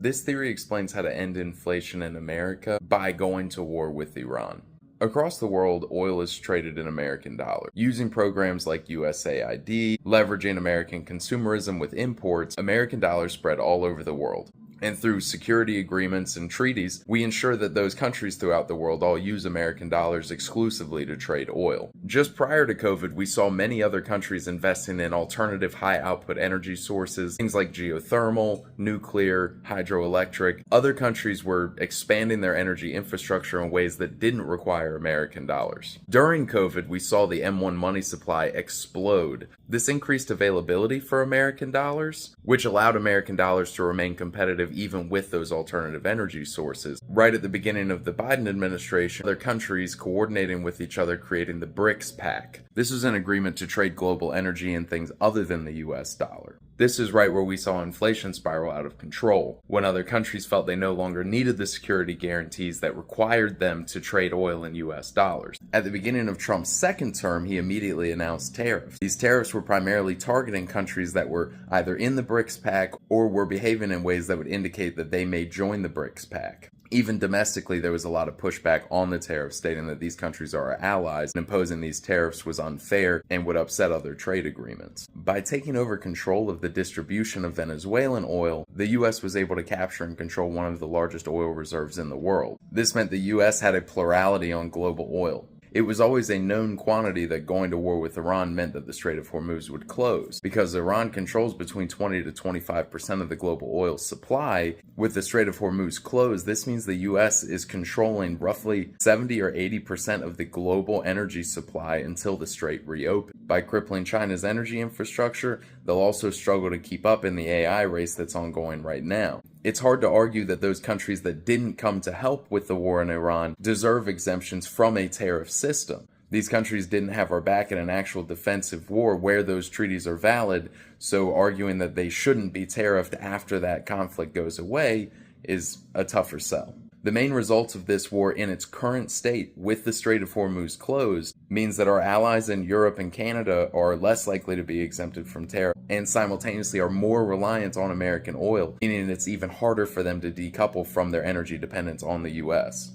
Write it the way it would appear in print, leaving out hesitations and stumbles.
This theory explains how to end inflation in America by going to war with Iran. Across the world, oil is traded in American dollars. Using programs like USAID, leveraging American consumerism with imports, American dollars spread all over the world. And through security agreements and treaties, we ensure that those countries throughout the world all use American dollars exclusively to trade oil. Just prior to COVID, we saw many other countries investing in alternative high-output energy sources, things like geothermal, nuclear, hydroelectric. Other countries were expanding their energy infrastructure in ways that didn't require American dollars. During COVID, we saw the M1 money supply explode. This increased availability for American dollars, which allowed American dollars to remain competitive even with those alternative energy sources. Right at the beginning of the Biden administration, other countries coordinating with each other creating the BRICS pact. This was an agreement to trade global energy and things other than the US dollar. This is right where we saw inflation spiral out of control, when other countries felt they no longer needed the security guarantees that required them to trade oil in US dollars. At the beginning of Trump's second term, he immediately announced tariffs. These tariffs were primarily targeting countries that were either in the BRICS pact or were behaving in ways that would indicate that they may join the BRICS pact. Even domestically, there was a lot of pushback on the tariffs, stating that these countries are our allies, and imposing these tariffs was unfair and would upset other trade agreements. By taking over control of the distribution of Venezuelan oil, the US was able to capture and control one of the largest oil reserves in the world. This meant the US had a plurality on global oil. It was always a known quantity that going to war with Iran meant that the Strait of Hormuz would close. Because Iran controls between 20 to 25% of the global oil supply, with the Strait of Hormuz closed, this means the US is controlling roughly 70 or 80% of the global energy supply until the strait reopens. By crippling China's energy infrastructure, they'll also struggle to keep up in the AI race that's ongoing right now. It's hard to argue that those countries that didn't come to help with the war in Iran deserve exemptions from a tariff system. These countries didn't have our back in an actual defensive war where those treaties are valid, so arguing that they shouldn't be tariffed after that conflict goes away is a tougher sell. The main results of this war in its current state, with the Strait of Hormuz closed, means that our allies in Europe and Canada are less likely to be exempted from tariff and simultaneously are more reliant on American oil, meaning it's even harder for them to decouple from their energy dependence on the US.